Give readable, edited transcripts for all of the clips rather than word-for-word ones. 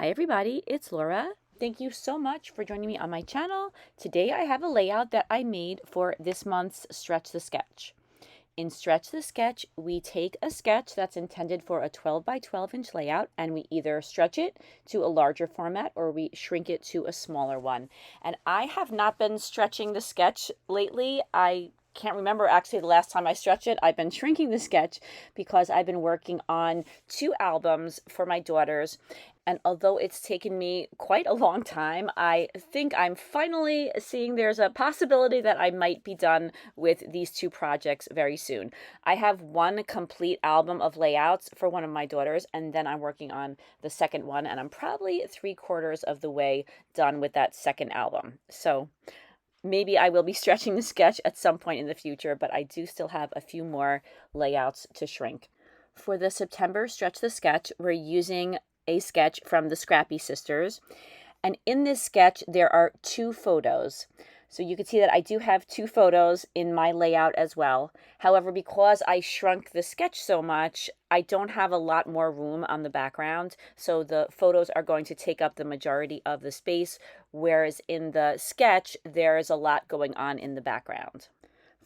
Hi everybody, it's Laura. Thank you so much for joining me on my channel. Today I have a layout that I made for this month's Stretch the Sketch. In Stretch the Sketch, we take a sketch that's intended for a 12 by 12 inch layout and we either stretch it to a larger format or we shrink it to a smaller one. And I have not been stretching the sketch lately. I can't remember actually the last time I stretched it. I've been shrinking the sketch because I've been working on 2 albums for my daughters. And although it's taken me quite a long time, I think I'm finally seeing there's a possibility that I might be done with these 2 projects very soon. I have one complete album of layouts for one of my daughters, and then I'm working on the second one, and I'm probably 3/4 of the way done with that second album. So maybe I will be stretching the sketch at some point in the future, but I do still have a few more layouts to shrink. For the September Stretch the Sketch, we're using a sketch from the Scrappy Sisters. And in this sketch, there are 2 photos. So you can see that I do have 2 photos in my layout as well. However, because I shrunk the sketch so much, I don't have a lot more room on the background. So the photos are going to take up the majority of the space, whereas in the sketch, there is a lot going on in the background.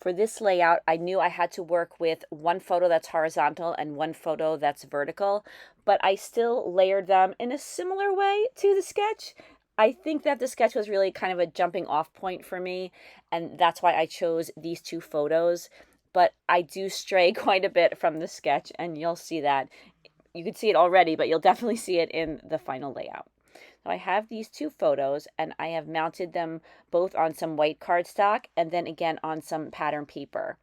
For this layout, I knew I had to work with one photo that's horizontal and one photo that's vertical, but I still layered them in a similar way to the sketch. I think that the sketch was really kind of a jumping off point for me, and that's why I chose these 2 photos. But I do stray quite a bit from the sketch, and you'll see that. You can see it already, but you'll definitely see it in the final layout. So I have these 2 photos and I have mounted them both on some white cardstock and then again on some pattern paper.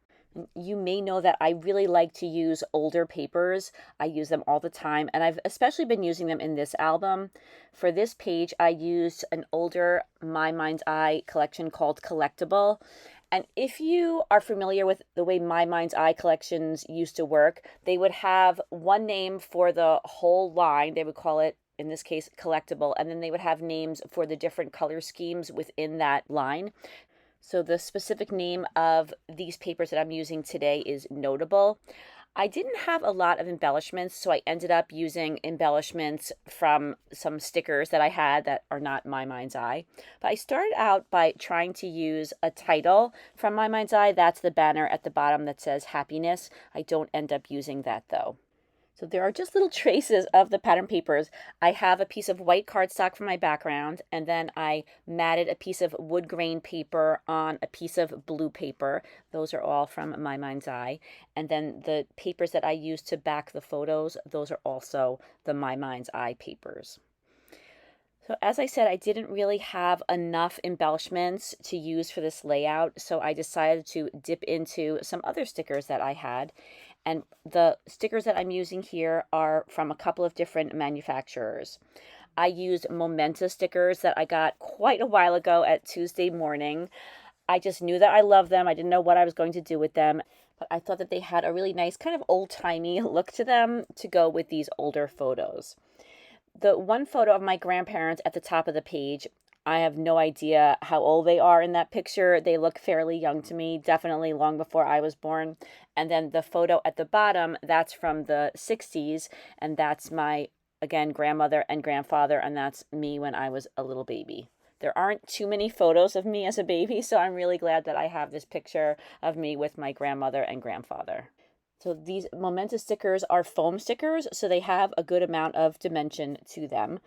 You may know that I really like to use older papers. I use them all the time, and I've especially been using them in this album. For this page, I used an older My Mind's Eye collection called Collectible. And if you are familiar with the way My Mind's Eye collections used to work, they would have one name for the whole line. They would call it, in this case, Collectible, and then they would have names for the different color schemes within that line. So the specific name of these papers that I'm using today is Notable. I didn't have a lot of embellishments, so I ended up using embellishments from some stickers that I had that are not My Mind's Eye. But I started out by trying to use a title from My Mind's Eye. That's the banner at the bottom that says Happiness. I don't end up using that though. So there are just little traces of the pattern papers. I have a piece of white cardstock for my background, and then I matted a piece of wood grain paper on a piece of blue paper. Those are all from My Mind's Eye. And then the papers that I used to back the photos, those are also the My Mind's Eye papers. So as I said, I didn't really have enough embellishments to use for this layout, so I decided to dip into some other stickers that I had. And the stickers that I'm using here are from a couple of different manufacturers. I used Momenta stickers that I got quite a while ago at Tuesday Morning. I just knew that I loved them. I didn't know what I was going to do with them, but I thought that they had a really nice kind of old-timey look to them to go with these older photos. The one photo of my grandparents at the top of the page, I have no idea how old they are in that picture. They look fairly young to me, definitely long before I was born. And then the photo at the bottom, that's from the 60s, and that's my, again, grandmother and grandfather, and that's me when I was a little baby. There aren't too many photos of me as a baby, so I'm really glad that I have this picture of me with my grandmother and grandfather. So these Momenta stickers are foam stickers, so they have a good amount of dimension to them.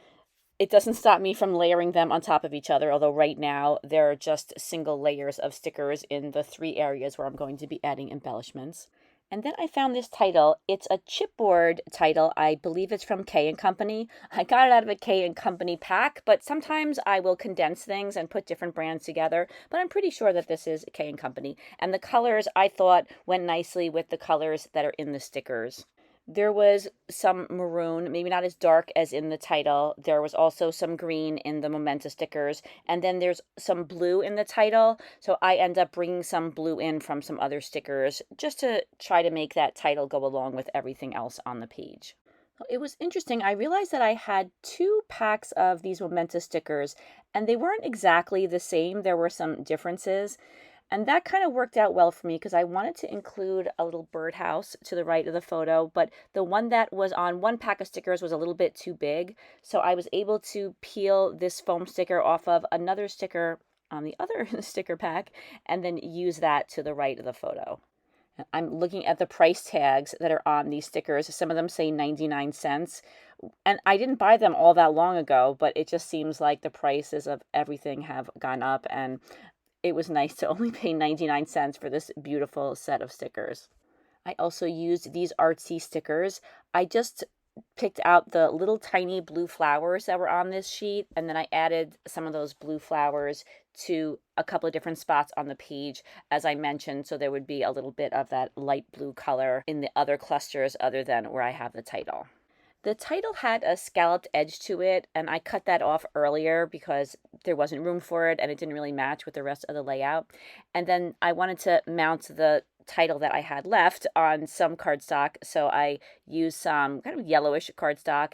It doesn't stop me from layering them on top of each other, although right now there are just single layers of stickers in the 3 areas where I'm going to be adding embellishments. And then I found this title. It's a chipboard title. I believe it's from K & Company. I got it out of a K & Company pack, but sometimes I will condense things and put different brands together. But I'm pretty sure that this is K & Company. And the colors, I thought, went nicely with the colors that are in the stickers. There was some maroon, maybe not as dark as in the title. There was also some green in the Momenta stickers. And then there's some blue in the title. So I end up bringing some blue in from some other stickers just to try to make that title go along with everything else on the page. It was interesting. I realized that I had 2 packs of these Momenta stickers, and they weren't exactly the same. There were some differences. And that kind of worked out well for me because I wanted to include a little birdhouse to the right of the photo, but the one that was on one pack of stickers was a little bit too big. So I was able to peel this foam sticker off of another sticker on the other sticker pack and then use that to the right of the photo. I'm looking at the price tags that are on these stickers. Some of them say 99 cents. And I didn't buy them all that long ago, but it just seems like the prices of everything have gone up, and it was nice to only pay 99 cents for this beautiful set of stickers. I also used these artsy stickers. I just picked out the little tiny blue flowers that were on this sheet, and then I added some of those blue flowers to a couple of different spots on the page, as I mentioned, so there would be a little bit of that light blue color in the other clusters other than where I have the title. The title had a scalloped edge to it, and I cut that off earlier because there wasn't room for it and it didn't really match with the rest of the layout. And then I wanted to mount the title that I had left on some cardstock, so I used some kind of yellowish cardstock,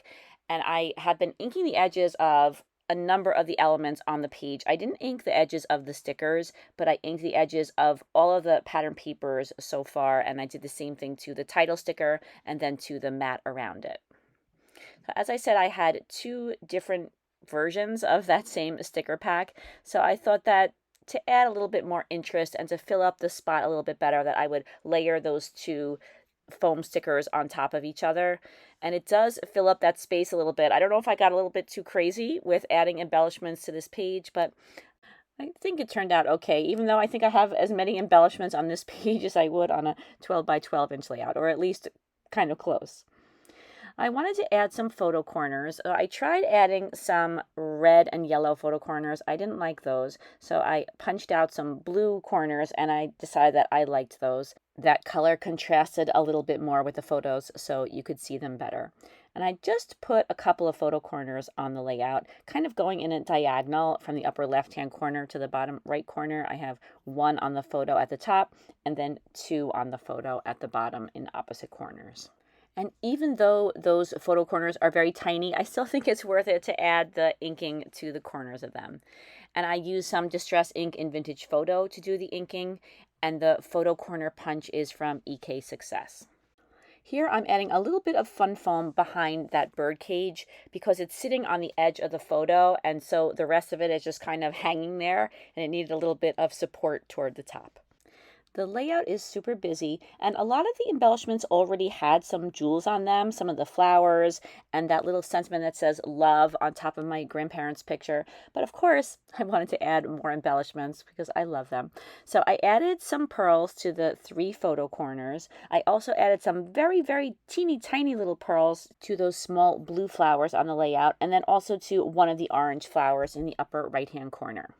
and I had been inking the edges of a number of the elements on the page. I didn't ink the edges of the stickers, but I inked the edges of all of the pattern papers so far, and I did the same thing to the title sticker and then to the mat around it. As I said, I had two different versions of that same sticker pack, so I thought that to add a little bit more interest and to fill up the spot a little bit better, that I would layer those two foam stickers on top of each other. And it does fill up that space a little bit. I don't know if I got a little bit too crazy with adding embellishments to this page, but I think it turned out okay, even though I think I have as many embellishments on this page as I would on a 12 by 12 inch layout, or at least kind of close. I wanted to add some photo corners. I tried adding some red and yellow photo corners. I didn't like those, so I punched out some blue corners, and I decided that I liked those. That color contrasted a little bit more with the photos, so you could see them better. And I just put a couple of photo corners on the layout, kind of going in a diagonal from the upper left-hand corner to the bottom right corner. I have one on the photo at the top, and then two on the photo at the bottom in opposite corners. And even though those photo corners are very tiny, I still think it's worth it to add the inking to the corners of them. And I use some Distress ink in Vintage Photo to do the inking, and the photo corner punch is from EK Success. Here I'm adding a little bit of fun foam behind that bird cage because it's sitting on the edge of the photo, and so the rest of it is just kind of hanging there, and it needed a little bit of support toward the top. The layout is super busy, and a lot of the embellishments already had some jewels on them, some of the flowers, and that little sentiment that says love on top of my grandparents' picture. But of course, I wanted to add more embellishments because I love them. So I added some pearls to the three photo corners. I also added some very, very teeny tiny little pearls to those small blue flowers on the layout, and then also to one of the orange flowers in the upper right-hand corner.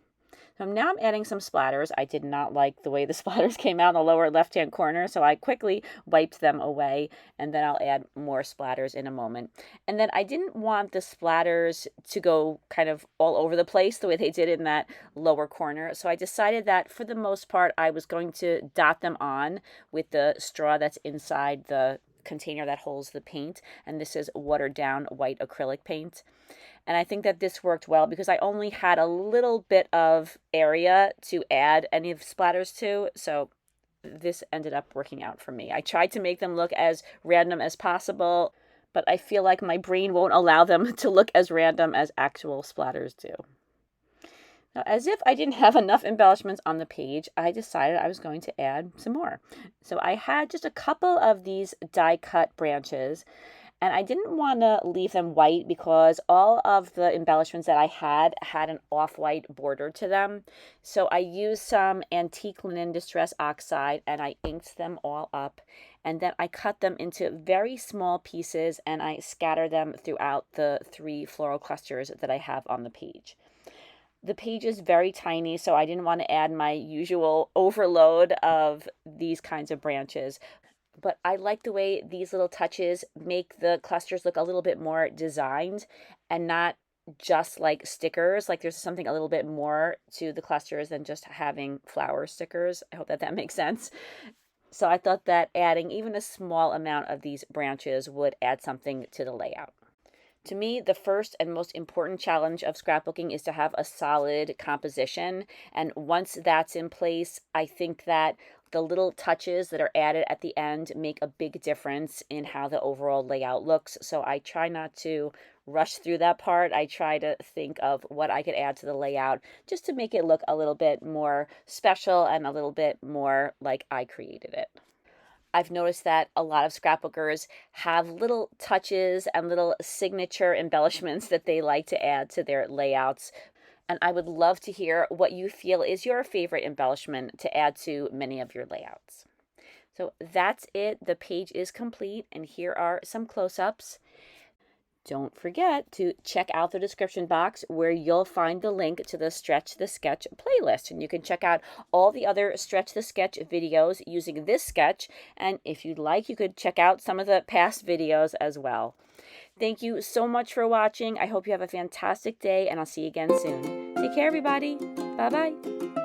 So now I'm adding some splatters. I did not like the way the splatters came out in the lower left-hand corner, so I quickly wiped them away, and then I'll add more splatters in a moment. And then I didn't want the splatters to go kind of all over the place the way they did in that lower corner, so I decided that for the most part I was going to dot them on with the straw that's inside the container that holds the paint, and this is watered down white acrylic paint. And I think that this worked well because I only had a little bit of area to add any of the splatters to, so this ended up working out for me. I tried to make them look as random as possible, but I feel like my brain won't allow them to look as random as actual splatters do. Now, as if I didn't have enough embellishments on the page, I decided I was going to add some more. So I had just a couple of these die-cut branches, and I didn't want to leave them white because all of the embellishments that I had an off-white border to them. So I used some antique linen Distress Oxide, and I inked them all up. And then I cut them into very small pieces, and I scattered them throughout the three floral clusters that I have on the page. The page is very tiny, so I didn't want to add my usual overload of these kinds of branches. But I like the way these little touches make the clusters look a little bit more designed and not just like stickers. Like there's something a little bit more to the clusters than just having flower stickers. I hope that makes sense. So I thought that adding even a small amount of these branches would add something to the layout. To me, the first and most important challenge of scrapbooking is to have a solid composition. And once that's in place, I think that the little touches that are added at the end make a big difference in how the overall layout looks. So I try not to rush through that part. I try to think of what I could add to the layout just to make it look a little bit more special and a little bit more like I created it. I've noticed that a lot of scrapbookers have little touches and little signature embellishments that they like to add to their layouts. And I would love to hear what you feel is your favorite embellishment to add to many of your layouts. So that's it. The page is complete, and here are some close-ups. Don't forget to check out the description box where you'll find the link to the Stretch the Sketch playlist. And you can check out all the other Stretch the Sketch videos using this sketch. And if you'd like, you could check out some of the past videos as well. Thank you so much for watching. I hope you have a fantastic day, and I'll see you again soon. Take care, everybody. Bye-bye.